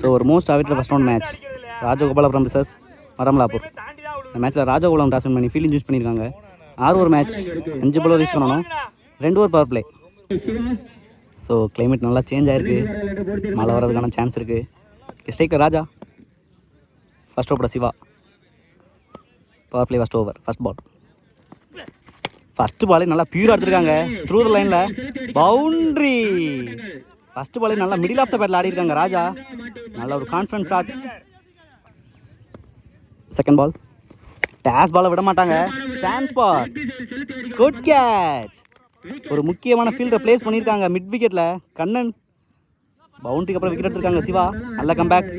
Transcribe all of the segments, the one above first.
So ஒரு most awaited first round match Rajagopalapuram versus Varamalapur. இந்த மேட்ச்சில் ராஜகோபாலம் டாஸ் பண்ணி ஃபீல்டிங் யூஸ் பண்ணியிருக்காங்க. 6 ஓவர் மேட்ச், 5 bowler யூஸ் பண்ணணும், 2 over power play. So climate நல்லா சேஞ்ச் ஆகிருக்கு, மழை வர்றதுக்கான சான்ஸ் இருக்குது. Striker Raja, first over Siva, power play first over, first ball. First பாலே நல்லா பியூராக எடுத்துருக்காங்க, த்ரூ த லைனில் பவுண்ட்ரி. ஃபர்ஸ்ட் பாலே நல்லா மிடில் ஆஃப் த பேட்டில் ஆடி இருக்காங்க ராஜா, நல்ல ஒரு கான்ஃபிடன்ஸ் ஷாட். செகண்ட் பால், டேஸ் பாலை விட மாட்டாங்க, சான்ஸ் பால், குட் கேட்ச். ஒரு முக்கியமான ஃபீல்டரை பிளேஸ் பண்ணியிருக்காங்க மிட் விக்கெட்டில். கண்ணன் பவுண்டரிக்கு அப்புறம் விக்கெட் எடுத்திருக்காங்க சிவா, நல்ல comeback.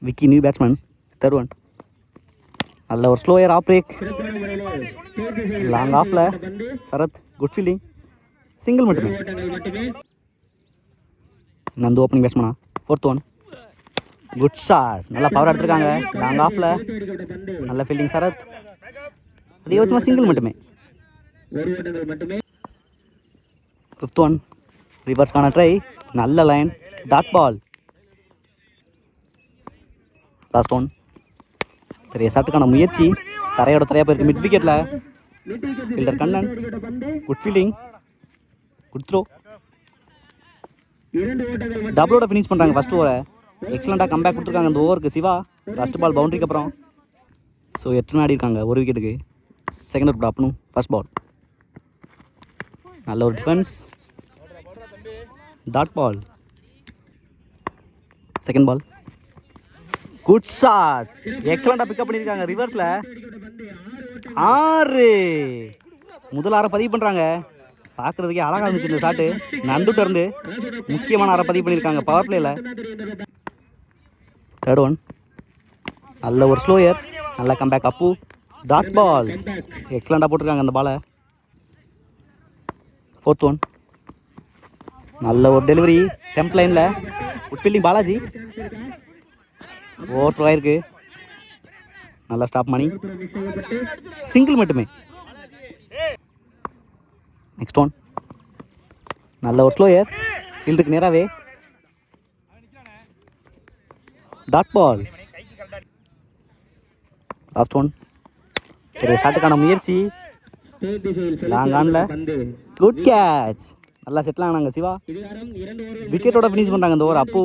Vicky new batsman, third one, நல்ல ஒரு ஸ்லோயர் ஆஃப் பிரேக், லாங் ஆஃப்ல சரத், குட் ஃபீல்டிங், சிங்கிள் மட்டுமே. நந்து ஓப்பனிங் பேட்ஸ்மேனா, ஃபோர்த் ஒன், குட் ஷாட், நல்லா பவர் எடுத்திருக்காங்க, லாங் ஆஃப்ல நல்ல ஃபீல்டிங் சரத், அதிகபட்சமாக சிங்கிள் மட்டுமே. ஃபிஃப்த் ஒன், ரிவர்ஸ்க்கான ட்ரை, நல்ல line, dot ball. Last one, பெரிய ஷாட்டுக்கான முயற்சி, தரையோட தரையாக போயிருக்கு மிட் விக்கெட்டில். Fielder Kannan, good fielding, good throw, டபுளோட ஃபினிஷ் பண்ணுறாங்க ஃபர்ஸ்ட் ஓவரை. எக்ஸலண்ட்டாக கம்பேக் கொடுத்துருக்காங்க அந்த ஓவருக்கு சிவா. ஃபர்ஸ்ட் பால் பவுண்டரிக்கு அப்புறம் ஸோ 8 run ஆடி இருக்காங்க ஒரு விக்கெட்டுக்கு. செகண்ட் ஓவர் அப்பனும், ஃபர்ஸ்ட் பால், நல்ல ஒரு defence, dot ball. Second ball, good shot, எக்ஸலண்ட்டாக பிக்கப் பண்ணியிருக்காங்க ரிவர்ஸில். 6 முதல் 6 பதிவு பண்ணுறாங்க. பார்க்குறதுக்கே அழகாக இருந்துச்சு இந்த ஷாட்டு. நந்துட்ட இருந்து முக்கியமான 6 பதிவு பண்ணியிருக்காங்க பவர் பிளேயில். தேர்ட் ஒன், நல்ல ஒரு ஸ்லோயர், நல்ல கம்பேக் அப்பு, டாட் பால், எக்ஸலண்ட்டாக போட்டிருக்காங்க அந்த பாலை. ஃபோர்த் ஒன், நல்ல ஒரு டெலிவரி ஸ்டெம்ப் லைனில், good fielding Balaji, over throw ஆயிருக்கு, நல்லா ஸ்டாப் பண்ணி சிங்கிள் மட்டுமே. நெக்ஸ்ட் ஒன், நல்ல ஒரு ஸ்லோயர், ஃபீல்டுக்கு நேராகவே, டாட் பால். லாஸ்ட் ஒன், பெரிய ஷாட்டுக்கான முயற்சி, லாங் ஆன்ல, குட் கேட்ச், நல்லா செட்டில் ஆனாங்க சிவா. விக்கெட்டோட ஃபினிஷ் பண்ணுறாங்க இந்த ஓவர் அப்பு.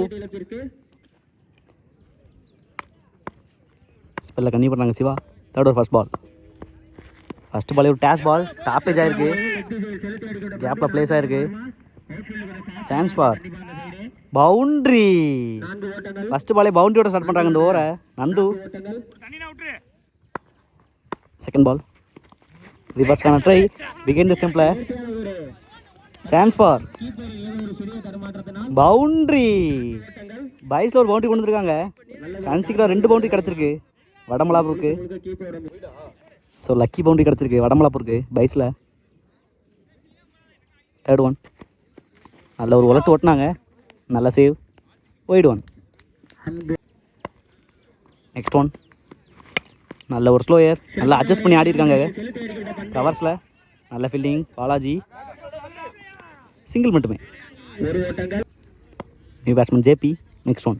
ஸ்பெல்ல கண்ணி பண்ணுறாங்க Siva. Third over first ball, first பாலே ஒரு டேஸ் பால், டாப்பேஜ் ஆயிருக்கு, கேப்பில் பிளேஸ் ஆயிருக்கு, சான்ஸ் பார், பவுண்ட்ரி. ஃபர்ஸ்ட் பாலே பவுண்டரியோட ஸ்டார்ட் பண்ணுறாங்க இந்த ஓவரை நந்து. செகண்ட் பால், ரிவர்ஸ்க்கான ட்ரை, பிகைண்ட் தி ஸ்டெம்பில், சான்ஸ் ஃபார் பவுண்ட்ரி. பைஸில் ஒரு பவுண்டரி கொண்டு வந்துருக்காங்க, கன்சிக்டாக 2 பவுண்டரி கிடச்சிருக்கு வடமலாப்பூருக்கு. ஸோ லக்கி பவுண்டரி கிடச்சிருக்கு வடமலாப்பூருக்கு பைஸில். தேர்ட் ஒன், நல்ல ஒரு உலட்டு ஓட்டினாங்க, நல்ல save, white one. Next one, நல்ல ஒரு ஸ்லோயர், நல்லா அட்ஜஸ்ட் பண்ணி ஆடி இருக்காங்க கவர்ஸில், நல்ல ஃபீல்டிங் பாலாஜி, சிங்கிள் மட்டுமே. New batsman JP. Next one,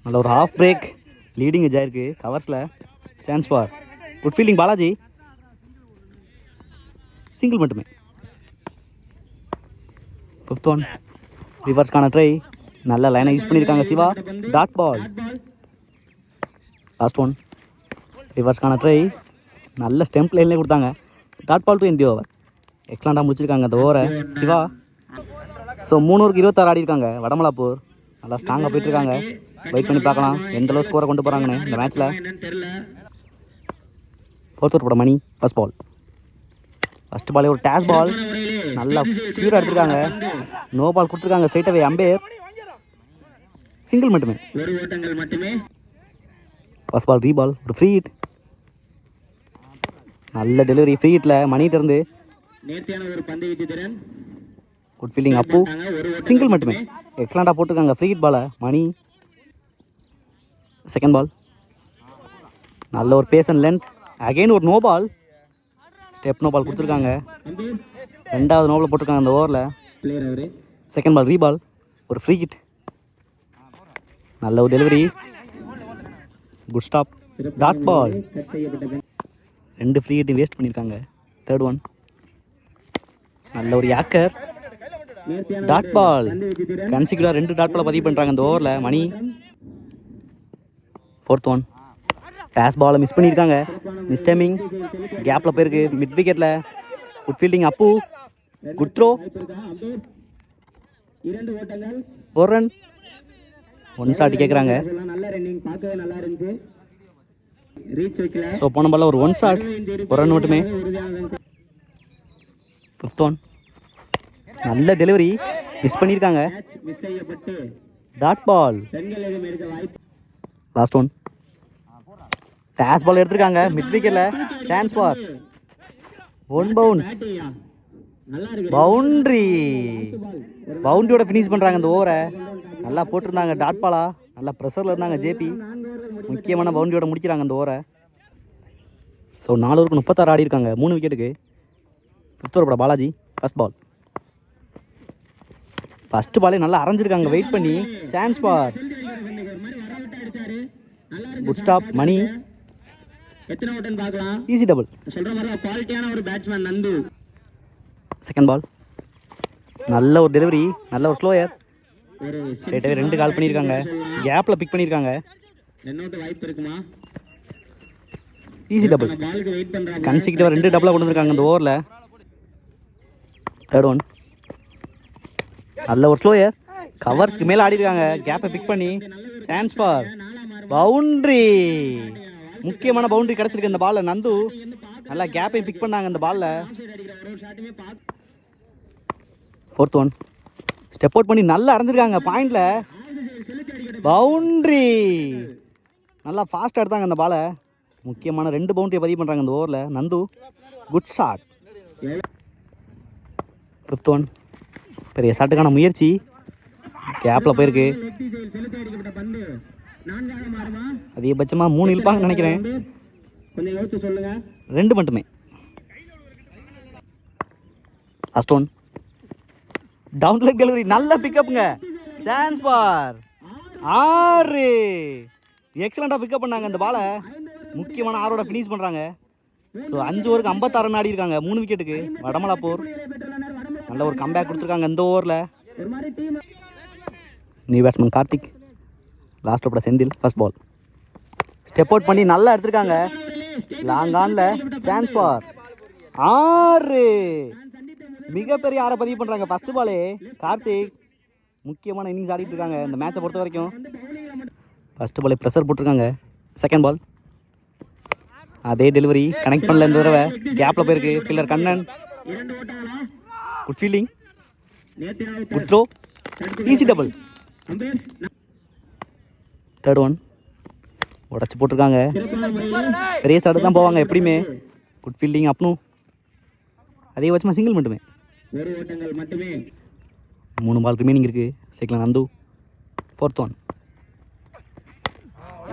நல்ல ஒரு ஹாஃப் பிரேக், லீடிங் எஜ் ஆயிருக்கு கவர்ஸில், chance for, good fielding Balaji, single மட்டுமே. ஃபிஃப்த் ஒன், ரிவர்ஸ்க்கான ட்ரை, நல்ல லைனை யூஸ் பண்ணியிருக்காங்க Siva, dot ball. Last one, ரிவர்ஸ்க்கான ட்ரை, நல்ல ஸ்டெம்ப் லைன்லேயே கொடுத்தாங்க, dot ball to end the over. எக்ஸலண்ட்டாக முடிச்சிருக்காங்க அந்த ஓவரை சிவா. ஸோ 3 ஓவருக்கு 26 ஆடி இருக்காங்க வடமலாப்பூர், நல்லா ஸ்ட்ராங்காக போயிட்டுருக்காங்க. வெயிட் பண்ணி பார்க்கலாம் எந்த அளவு ஸ்கோரை கொண்டு போகிறாங்கன்னு இந்த மேட்ச்சில். ஃபோர்த் ஓவர் போட மணி, ஃபர்ஸ்ட் பால், ஃபர்ஸ்ட் பாலே ஒரு டேஸ் பால், நல்லா பியூராக எடுத்திருக்காங்க, நோ பால் கொடுத்துருக்காங்க ஸ்ட்ரைட் அவே அம்பேர், சிங்கிள் மட்டுமே. ஃபர்ஸ்ட் பால் ரீபால், ஒரு ஃப்ரீ ஹிட், நல்ல டெலிவரி ஃப்ரீ ஹிட்டில் மணிகிட்ட இருந்து, குட் ஃபீல்டிங் அப்பு, சிங்கிள் மட்டுமே. எக்ஸலண்ட்டாக போட்டிருக்காங்க ஃப்ரீ ஹிட் பாலை மணி. செகண்ட் பால், நல்ல ஒரு பேஸ் அண்ட் லென்த், அகைன் ஒரு no ball, step no ball கொடுத்துருக்காங்க, 2வது நோவில் போட்டிருக்காங்க அந்த ஓவரில். செகண்ட் பால் ரீபால், ஒரு ஃப்ரீ ஹிட், நல்ல ஒரு delivery, good stop, dot ball. 2 free ஹிட்டையும் வேஸ்ட் பண்ணியிருக்காங்க. தேர்ட் ஒன், நல்ல ஒரு யாக்கர், டாட் பால். கன்சிக்யூட்டிவாக 2 டாட் பாலை பதிவு பண்ணுறாங்க இந்த ஓவரில் மணி. ஃபோர்த் ஒன், டேஸ் பாலை மிஸ் பண்ணியிருக்காங்க. மிஸ் டைமிங், கேப்பில் போயிருக்கு. மிட் விக்கெட்டில் good fielding, Appu, good throw, ஒரு ரன். 1 ஷாட் கேட்குறாங்க. ஸோ போன பால்ல ஒரு 1 ஷாட், ஒரு ரன் மட்டுமே. ஃபிஃப்த் ஒன், நல்ல டெலிவரி, மிஸ் பண்ணியிருக்காங்க. Dot ball. லாஸ்ட் ஒன், டேஸ் பால் எடுத்திருக்காங்க மிட் விக்கெட்டில். Chance for 1 bounce, boundary. பவுண்ட்ரியோட ஃபினிஷ் பண்ணுறாங்க இந்த ஓவரை. நல்லா போட்டிருந்தாங்க டாட் பாலா. நல்லா ப்ரெஷரில் இருந்தாங்க ஜேபி. முக்கியமான பவுண்டரியோட முடிக்கிறாங்க இந்த ஓவரை. ஸோ 4 ஓவருக்கு 36 ஆடி இருக்காங்க, 3 விக்கெட்டுக்கு. 5th over Balaji. First ball, first பாலே நல்லா அரைஞ்சிருக்காங்க வெயிட் பண்ணி. Chance for, good stop, Mani, easy double. Second ball, நல்ல ஒரு டெலிவரி, நல்ல ஒரு ஸ்லோயர். ஸ்ட்ரைட்டாகவே 2 கால் பண்ணியிருக்காங்க. கேப்பில் பிக் பண்ணியிருக்காங்க. Easy double. கன்சிக்யூட்டிவாக 2 டபுளாக கொண்டு வந்திருக்காங்க இந்த ஓவரில். தேர்ட் ஒன், நல்ல ஒரு ஸ்லோயர், கவர்ஸ்க்கு மேலே ஆடி இருக்காங்க. கேப்பை பிக் பண்ணி சான்ஸ் ஃபார் பவுண்ட்ரி. முக்கியமான பவுண்டரி கிடச்சிருக்கு இந்த பாலில். நந்து நல்லா கேப்பையும் பிக் பண்ணாங்க இந்த பாலில். ஃபோர்த் ஒன், ஸ்டெப் அவுட் பண்ணி நல்லா அடைஞ்சிருக்காங்க பாயிண்டில். பவுண்ட்ரி. நல்லா ஃபாஸ்ட்டாக எடுத்தாங்க இந்த பாலை. முக்கியமான 2 பவுண்டரியை பதிவு பண்ணுறாங்க இந்த ஓவரில். Nandu, good shot. 5th one, பெரிய ஷாட்டுக்கான முயற்சி, கேப்பில் போயிருக்கு. அதிகபட்சமாக 3 இழுப்பாங்கன்னு நினைக்கிறேன். 2 மட்டுமே. Last one, down leg delivery, நல்ல பிக்கப்புங்க. Chance for 6. எக்ஸலண்ட்டாக பிக்கப் பண்ணாங்க இந்த பாலை. முக்கியமான 6ஓட ஃபினிஷ் பண்ணுறாங்க. ஸோ 5 ஓவருக்கு 56 ரன் ஆடி இருக்காங்க, 3 விக்கெட்டுக்கு. வடமலாப்பூர் நல்ல ஒரு கம்பேக் கொடுத்துருக்காங்க இந்த ஓவரில். New batsman Karthik. லாஸ்ட் ஓவரோட Senthil. First ball, step out பண்ணி நல்லா எடுத்திருக்காங்க. லாங் ஆனில் சான்ஸ் ஃபார் 6. மிகப்பெரிய 6 பதிவு பண்ணுறாங்க. ஃபஸ்ட்டு பாலே கார்த்திக் முக்கியமான இன்னிங்ஸ் ஆடிட்டு இருக்காங்க இந்த மேட்சை பொறுத்த வரைக்கும். ஃபஸ்ட்டு பாலே ப்ரெஷர் போட்டிருக்காங்க. செகண்ட் பால், அதே டெலிவரி, கனெக்ட் பண்ணல இந்த தடவை. கேப்பில் போயிருக்கு. Fielder Kannan, good fielding, good throw, easy double. Third one, உடச்சி போட்டிருக்காங்க. பெரிய ஷாட் தான் போவாங்க எப்படியுமே. குட் ஃபீல்டிங், அப்னும் அதிகபட்சமாக சிங்கிள் மட்டுமே. 3 பால் ரிமைனிங் இருக்குது. சைக்கிள் நந்து. ஃபோர்த் ஒன்,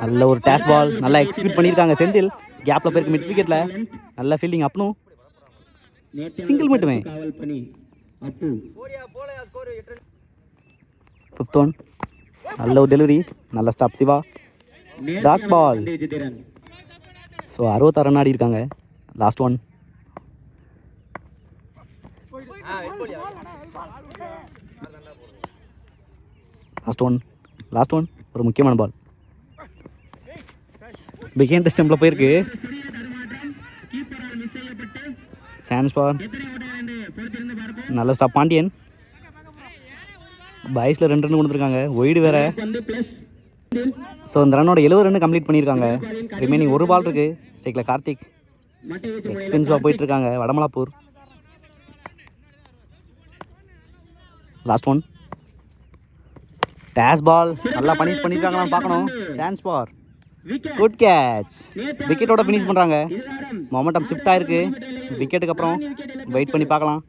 நல்ல ஒரு டேஸ் பால், நல்லா எக்ஸிக்யூட் பண்ணியிருக்காங்க செந்தில். கேப்பில் போயிருக்கு மிட் விக்கெட்டில். நல்ல ஃபீல்டிங், அப்னும் சிங்கிள் மட்டுமே. 5th ஒன், நல்ல ஒரு டெலிவரி, நல்ல stop Siva, dot ball. So 66 run ஆடி இருக்காங்க. லாஸ்ட் ஒன், லாஸ்ட் ஒன், ஒரு முக்கியமான பால். பிகேண்ட் ஸ்டெம்பில் போயிருக்கு. சான்ஸ் ஃபார், நல்ல ஸ்டாப் பாண்டியன். பாய்ஸில் 2 ரன் கொடுத்துருக்காங்க, ஒய்டு வேற. ஸோ இந்த ரன்னோட 70 ரன் கம்ப்ளீட் பண்ணியிருக்காங்க. ரிமைனிங் 1 பால் இருக்குது. ஸ்ட்ரைக்கில் கார்த்திக். எக்ஸ்பென்சிவாக போயிட்டுருக்காங்க வடமலாப்பூர். லாஸ்ட் ஒன், டேஸ் பால், நல்லா பனிஷ் பண்ணியிருக்காங்களான்னு பார்க்கணும். Chance for good catch. விக்கெட்டோட ஃபினிஷ் பண்ணுறாங்க. மொமெண்டம் ஷிஃப்ட் ஆயிருக்கு விக்கெட்டுக்கு அப்புறம். வெயிட் பண்ணி பார்க்கலாம்.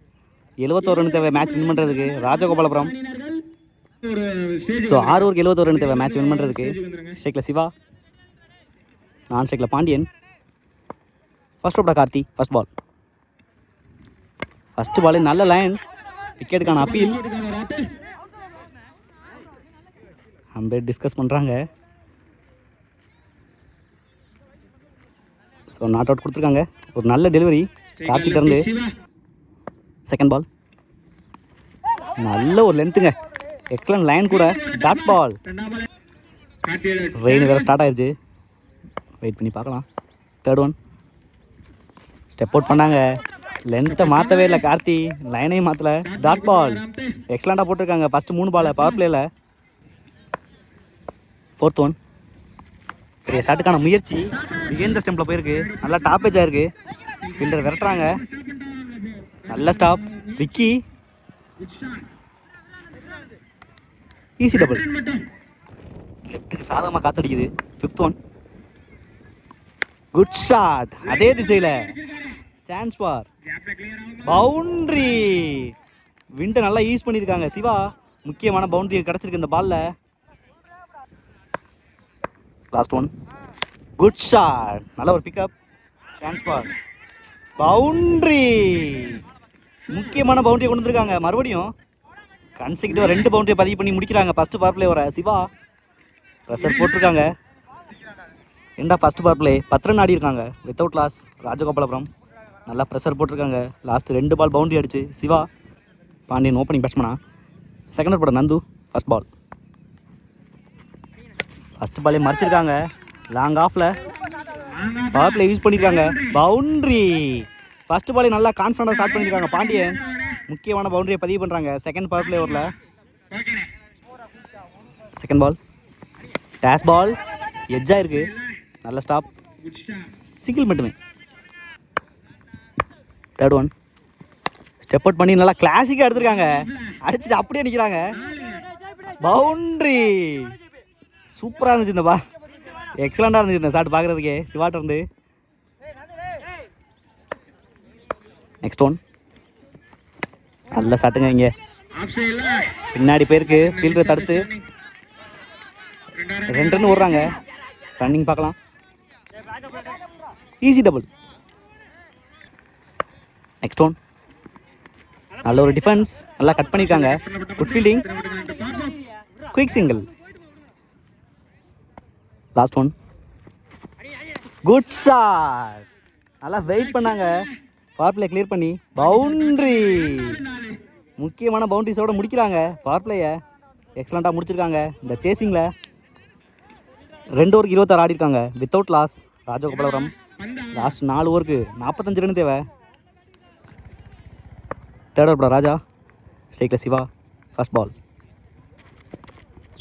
71 ரன் தேவை மேட்ச் வின் பண்ணுறதுக்கு ராஜகோபாலபுரம். ஸோ 6 ஓவருக்கு 71 ரன் தேவை மேட்ச் வின் பண்ணுறதுக்கு. ஸ்ட்ரைக்கில் சிவா, நான் ஸ்ட்ரைக்கில் பாண்டியன். ஃபர்ஸ்ட் ஓவரோட Karthi. First ball, first ball நல்ல லைன், விக்கெட்டுக்கான அப்பீல். அம்பேர் டிஸ்கஸ் பண்ணுறாங்க. ஸோ நாட் அவுட் கொடுத்துருக்காங்க. ஒரு நல்ல டெலிவரி கார்த்திகிட்ட இருந்து. செகண்ட் பால் நல்ல ஒரு லென்த்துங்க, எக்ஸலன்ட் லைன் கூட. Dot ball. ரெயின் வேறு ஸ்டார்ட் ஆயிடுச்சு, வெயிட் பண்ணி பார்க்கலாம். தேர்ட் ஒன் ஸ்டெப் அவுட் பண்ணாங்க, லென்த்தை மாற்றவே இல்லை கார்த்தி, லைனையும் மாற்றலை. Dot ball. எக்ஸலண்ட்டாக போட்டிருக்காங்க ஃபஸ்ட்டு 3 பாலை பவர் பிளேயில். ஃபோர்த் ஒன் பெரிய ஷாட்டுக்கான முயற்சி பிகைண்ட் த ஸ்டெம்பில் போயிருக்கு, நல்லா டாப்பேஜ் ஆயிருக்கு. ஃபீல்டர் விரட்டுறாங்க, நல்ல ஸ்டாப். Vicky easy double. லெஃப்ட்டுக்கு சாதகமாக காத்தடிக்குது. ஃபிஃப்த் ஒன் குட் ஷாட், அதே திசையில் சான்ஸ் ஃபார் பவுண்ட்ரி. விண்டை நல்லா யூஸ் பண்ணியிருக்காங்க சிவா. முக்கியமான பவுண்ட்ரி கிடச்சிருக்கு இந்த பாலில். லாஸ்ட் ஒன் குட் ஷாட், நல்ல ஒரு பிக்கப். Chance for boundary. முக்கியமான பவுண்டரியை கொண்டு வந்திருக்காங்க. மறுபடியும் கன்சிக்யூட்டிவாக 2 பவுண்டரியை பதிவு பண்ணி முடிக்கிறாங்க ஃபஸ்ட்டு பவர் பிளே வர சிவா. ப்ரெஷர் போட்டிருக்காங்க. ஏண்டா ஃபஸ்ட்டு பவர் பிளே 10 ரன் ஆடி இருக்காங்க வித்தவுட் லாஸ். ராஜகோபாலபுரம் நல்லா ப்ரெஷர் போட்டிருக்காங்க. லாஸ்ட்டு 2 பால் பவுண்டரி அடிச்சு சிவா. பாண்டியன் ஓப்பனிங் பேட்ஸ்மேனா. செகண்ட் போட நந்து ஃபஸ்ட் பால். ஃபஸ்ட் பாலே மறைச்சிருக்காங்க. லாங் ஆஃபில் பவர் பிளே யூஸ் பண்ணியிருக்காங்க. பவுண்ட்ரி. ஃபஸ்ட்டு பாலே நல்லா கான்ஃபிடண்டாக ஸ்டார்ட் பண்ணியிருக்காங்க பாண்டியன். முக்கியமான பவுண்டரியை பதிவு பண்ணுறாங்க செகண்ட் பவர் பிளே ஓவரில். செகண்ட் பால் டேஷ் பால், எட்ஜாக இருக்குது, நல்ல ஸ்டாப், சிங்கிள் மட்டுமே. தேர்ட் ஒன் ஸ்டெப் அவுட் பண்ணி நல்லா கிளாசிக்காக எடுத்துருக்காங்க, அடிச்சுட்டு அப்படியே நிற்கிறாங்க. பவுண்ட்ரி. சூப்பராக இருந்துச்சு இந்த பால், எக்ஸலண்ட்டாக இருந்துச்சு இந்த ஷாட் பார்க்குறதுக்கே சிவாட்ட இருந்து. நெக்ஸ்ட் ஒன் நல்ல ஷாட்டுங்க. இங்கே பின்னாடி போயிருக்கு, ஃபீல்டரை தடுத்து 2 ரன் ஓடுறாங்க. ரன்னிங் பார்க்கலாம். Easy double. நெக்ஸ்ட் ஒன் நல்ல ஒரு டிஃபென்ஸ், நல்லா கட் பண்ணியிருக்காங்க. Good fielding, quick single. Last one good shot, நல்லா வெயிட் பண்ணாங்க பவர் பிளே கிளியர் பண்ணி. பவுண்ட்ரி. முக்கியமான பவுண்ட்ரிஸோட முடிக்கிறாங்க பவர் பிளேயை. எக்ஸலண்ட்டாக முடிச்சிருக்காங்க இந்த சேசிங்கில். 2 ஓவருக்கு 26 ஆடி இருக்காங்க வித்தவுட் லாஸ் ராஜகோபாலபுரம். லாஸ்ட் 4 ஓவருக்கு 45 ரன் தேவை. தேர்ட் ஓவர் போட ராஜா, ஸ்ட்ரைக்கில் சிவா. ஃபர்ஸ்ட் பால்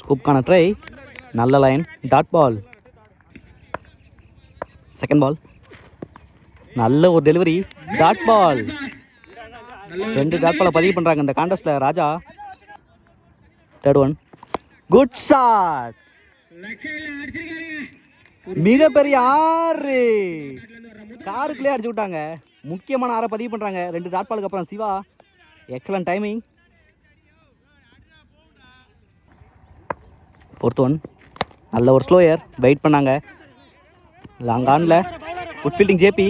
ஸ்கூப்கான ட்ரை, நல்ல line, dot ball. Second ball நல்ல ஒரு டெலிவரி, டாட் பால். 2 டாட் பாலை பதிவு பண்ணுறாங்க இந்த கான்டெஸ்ட்டில் ராஜா. தேர்ட் ஒன் குட் ஷாட், மிகப்பெரிய 6, காருக்குள்ளே அடிச்சு விட்டாங்க. முக்கியமான 6 பதிவு பண்ணுறாங்க 2 டாட் பாலுக்கு அப்புறம் Siva. Excellent timing. Fourth one நல்ல ஒரு ஸ்லோயர், வெயிட் பண்ணாங்க. லாங் ஆனில் குட் ஃபீல்டிங் ஜேபி,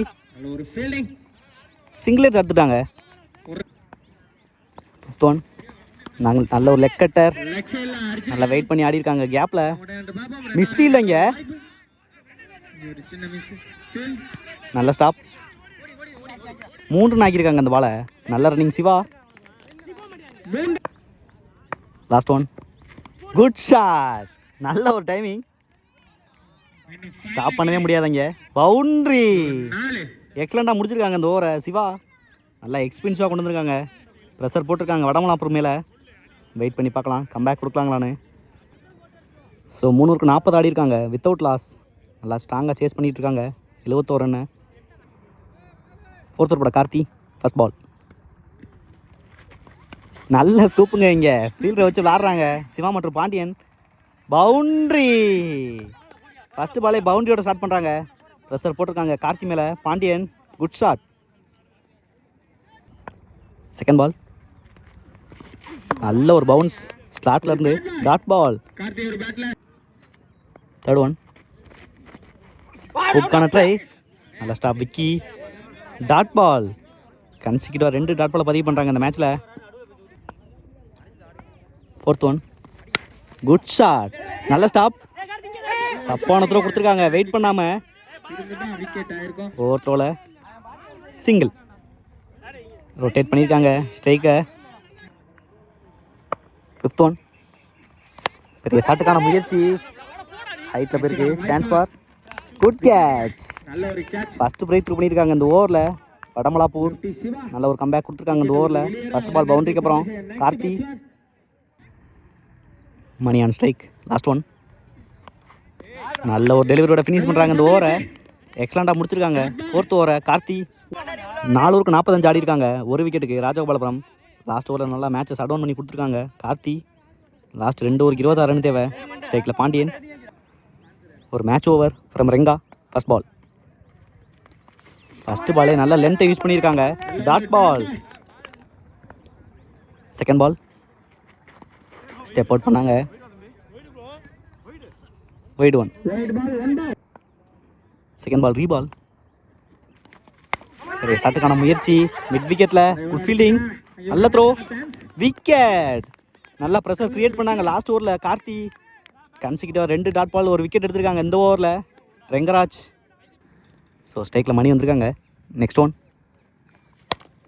சிங்கிளே தடுத்துட்டாங்க. ஃபிஃப்த் ஒன் நாங்கள் நல்ல ஒரு லெக் கட்டர், நல்லா வெயிட் பண்ணி ஆடி இருக்காங்க. கேப்பில் மிஸ் ஃபீல்ட், இங்கே நல்ல ஸ்டாப். 3 ரன் ஆக்கியிருக்காங்க அந்த பாலை. நல்ல running Siva. Last one good shot, நல்ல ஒரு டைமிங், ஸ்டாப் பண்ணவே முடியாதங்க. பவுண்ட்ரி. எக்ஸலண்ட்டாக முடிச்சிருக்காங்க இந்த ஓவரை சிவா. நல்லா எக்ஸ்பீரியன்ஸாக கொண்டு வந்திருக்காங்க. ப்ரெஷர் போட்டிருக்காங்க வடமலாப்பூர் மேலே. வெயிட் பண்ணி பார்க்கலாம் கம்பேக் கொடுக்கலாங்களான்னு. ஸோ 3 ஓவருக்கு 40 ஆடி இருக்காங்க வித்தவுட் லாஸ். நல்லா ஸ்ட்ராங்காக சேஸ் பண்ணிகிட்டு இருக்காங்க. 71 ரன்னு. ஃபோர்த் ஓவர் போட கார்த்தி. ஃபர்ஸ்ட் பால் நல்ல ஸ்கூப்புங்க. இங்கே ஃபீல்டரை வச்சு விளாட்றாங்க சிவா மற்றும் பாண்டியன். பவுண்ட்ரி. ஃபஸ்ட்டு பாலே பவுண்ட்ரியோட ஸ்டார்ட் பண்ணுறாங்க. ப்ரெஷர் போட்டிருக்காங்க கார்த்தி மேலே. Pandian good shot. Second ball நல்ல ஒரு பவுன்ஸ் ஸ்லாட்ல இருந்து, டாட் பால். தேர்ட் ஒன் கூப்கான ட்ரை, நல்ல ஸ்டாப் விக்கி, டாட் பால். கன்சிக்யூட்டிவாக 2 டாட் பாலை பதிவு பண்ணுறாங்க இந்த மேட்ச்சில். ஃபோர்த் ஒன் குட் ஷாட், நல்ல ஸ்டாப். தப்பான த்ரோ கொடுத்துருக்காங்க வெயிட் பண்ணாமல். ஓவர் த்ரோவில் சிங்கிள். ரொட்டேட் பண்ணியிருக்காங்க ஸ்ட்ரைக்கை. 5th one. பெரிய ஷாட்டுக்கான முயற்சி. ஹைட்டில் போயிருக்கு. Chance for good catch. First break through பண்ணியிருக்காங்க இந்த ஓவரில் வடமலாப்பூர். நல்ல ஒரு கம்பேக் கொடுத்துருக்காங்க இந்த ஓவரில். ஃபஸ்ட் பால் பவுண்டரிக்கு அப்புறம் கார்த்தி. மணி ஆன் ஸ்ட்ரைக். Last one. நல்ல ஒரு டெலிவரியோட ஃபினிஷ் பண்ணுறாங்க இந்த ஓவரை. எக்ஸலண்ட்டாக முடிச்சிருக்காங்க 4th ஓவரை. கார்த்தி 4 ஓவருக்கு 45 ஆடி இருக்காங்க. ஒரு விக்கெட்டுக்கு ராஜகோபாலபுரம். லாஸ்ட் ஓவரில் நல்லா மேட்சை ஷட் டவுன் பண்ணி கொடுத்துருக்காங்க கார்த்தி. லாஸ்ட் 2 ஓவருக்கு 26 ரன் தேவை. ஸ்ட்ரைக்கில் பாண்டியன். ஒரு match over from Renga. First ball. First பாலே நல்லா லென்த்தை யூஸ் பண்ணியிருக்காங்க. Dot ball. Second ball step out பண்ணாங்க. Wide one. செகண்ட் பால் ரீபால். சரி ஷாட்டுக்கான முயற்சி. மிட் விக்கெட்டில் குட் ஃபீல்டிங். நல்ல த்ரோ. விக்கெட். நல்லா ப்ரெஷர் கிரியேட் பண்ணாங்க லாஸ்ட் ஓவரில் கார்த்தி. கன்சிக்யூட்டிவாக 2 டாட் பால் ஒரு விக்கெட் எடுத்திருக்காங்க இந்த ஓவரில் ரெங்கராஜ். ஸோ ஸ்ட்ரைக்கில் மணி வந்திருக்காங்க. Next one.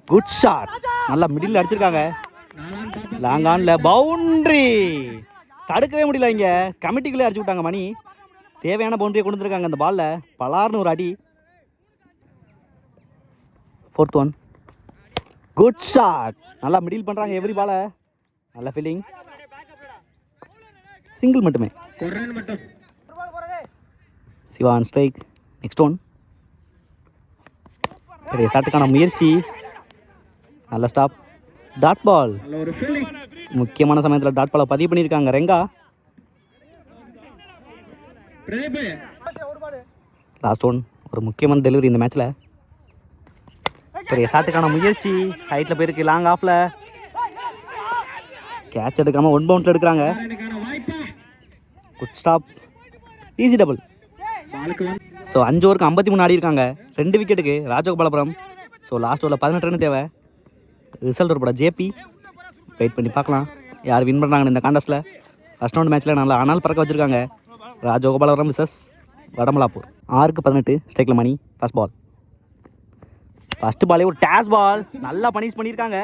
Good shot. நல்லா மிடில் அடிச்சிருக்காங்க. லாங் ஆனில் பவுண்ட்ரி. தடுக்கவே முடியல. இங்கே கமிட்டிக்குள்ளே அடிச்சு விட்டாங்க மணி. தேவையான பவுண்டரியை கொண்டு வந்துருக்காங்க அந்த பாலில். பலார்னு ஒரு அடி. 4th one. Good shot. நல்லா மிடில் பண்ணுறாங்க எவ்ரி பாலை. நல்ல ஃபீலிங். சிங்கிள் மட்டுமே. Siva on strike. Next one. பெரிய ஷாட்டுக்கான முயற்சி. நல்ல ஸ்டாப். டாட் பால். முக்கியமான சமயத்தில் டாட் பாலை பதிவு பண்ணியிருக்காங்க ரெங்கா. Last one. ஒரு முக்கியமான டெலிவரி இந்த மேட்ச்சில். பெரிய ஷாட்டுக்கான முயற்சி. ஹைட்டில் போயிருக்கு. லாங் ஆஃபில் கேட்ச் எடுக்காமல் 1 பவுண்டில் எடுக்கிறாங்க. Good stop. Easy double. So 5 ஓவருக்கு 53 ஆடி இருக்காங்க. 2 விக்கெட்டுக்கு ராஜகோபாலபுரம். ஸோ லாஸ்ட் ஓவரில் 18 ரன் தேவை. ரிசல்ட் ஒரு ஜேபி. வெயிட் பண்ணி பார்க்கலாம் யார் வின் பண்ணுறாங்கன்னு இந்த காண்டஸ்ட்டில். ஃபர்ஸ்ட் ரவுண்ட் மேட்ச்சில் நல்லா ஆனால் பறக்க வச்சுருக்காங்க ராஜகோபாலபுரம் விசஸ் வடமலாப்பூர். 6க்கு 18. ஸ்ட்ரைக்கில் மணி. First ball. ஃபஸ்ட்டு பாலே ஒரு டேஸ் பால். நல்லா பனிஷ் பண்ணியிருக்காங்க.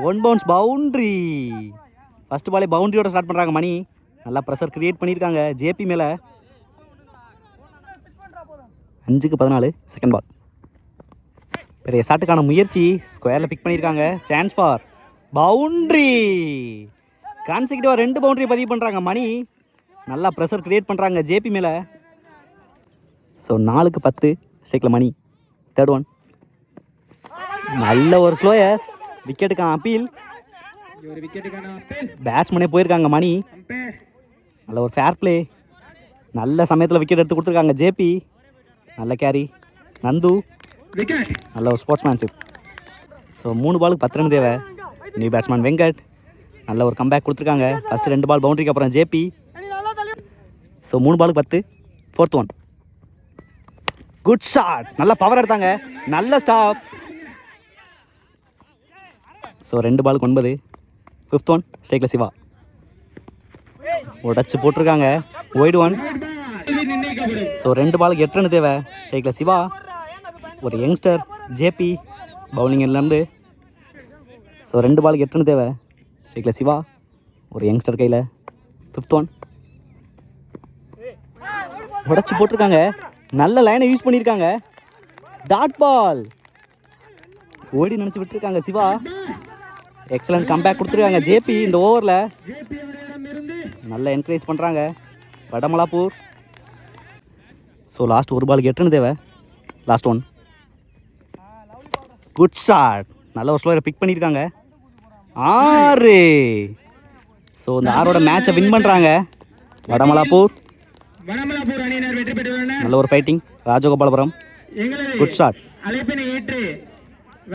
1 பவுன்ஸ் பவுண்ட்ரி. ஃபஸ்ட்டு பாலே பவுண்ட்ரியோட ஸ்டார்ட் பண்ணுறாங்க மணி. நல்லா ப்ரெஷர் கிரியேட் பண்ணியிருக்காங்க ஜேபி மேலே. 5க்கு 14. Second ball. பெரிய ஷாட்டுக்கான முயற்சி. ஸ்கொயரில் பிக் பண்ணியிருக்காங்க. Chance for boundary. கான்சிக்யூட்டிவாக 2 பவுண்டரி பதிவு பண்ணுறாங்க மணி. நல்லா ப்ரெஷர் கிரியேட் பண்ணுறாங்க ஜேபி மேலே. ஸோ 4க்கு 10. ஸ்ட்ரைக்கில் மணி. 3rd one. நல்ல ஒரு ஸ்லோயர். விக்கெட்டுக்கான அப்பீல். பேட்ஸ்மேனே போயிருக்காங்க மணி. நல்ல ஒரு ஃபேர் பிளே. நல்ல சமயத்தில் விக்கெட் எடுத்து கொடுத்துருக்காங்க ஜேபி. நல்ல கேரி. நந்து. நல்ல ஒரு ஸ்போர்ட்ஸ்மேன்ஷிப். ஸோ 3 பாலுக்கு 10 ரன் தேவை. New batsman Venkat. நல்ல ஒரு கம்பேக் கொடுத்துருக்காங்க. ஃபஸ்ட்டு 2 பால் பவுண்டரிக்கு அப்புறம் ஜேபி. ஸோ 3 பாலுக்கு 10. 4th one. Good shot. நல்லா பவர் எடுத்தாங்க. நல்ல ஸ்டாப். ஸோ 2 பாலுக்கு 9. 5th one. ஸ்ட்ரைக்கில் சிவா. உடச்சி போட்டிருக்காங்க. Wide one. ஸோ 2 பாலுக்கு 8 ரன் தேவை. ஸ்ட்ரைக்கில் சிவா. ஒரு யங்ஸ்டர் ஜேபி பவுலிங்லேருந்து. ஸோ 2 பாலுக்கு 8 ரன் தேவை. ஸ்ட்ரைக்கில் சிவா. ஒரு யங்ஸ்டர் கையில். 5th one. உடச்சி போட்டிருக்காங்க. நல்ல லைனை யூஸ் பண்ணியிருக்காங்க. Dot ball. ஓடி நினச்சி விட்டுருக்காங்க சிவா. எக்ஸலண்ட் கம்பேக் கொடுத்துருக்காங்க ஜேபி இந்த ஓவரில். நல்ல என்கரேஜ் பண்ணுறாங்க வடமலாப்பூர். ஸோ லாஸ்ட் 1 பாலுக்கு 8 ரன் தேவை. Last one. Good shot. நல்ல ஒரு ஸ்லோயரை பிக் பண்ணியிருக்காங்க. 6. ஸோ இந்த 6ஓட மேட்சை வின் பண்ணுறாங்க வடமலாப்பூர். நல்ல ஒரு ஃபைட்டிங் ராஜகோபாலபுரம். Good shot.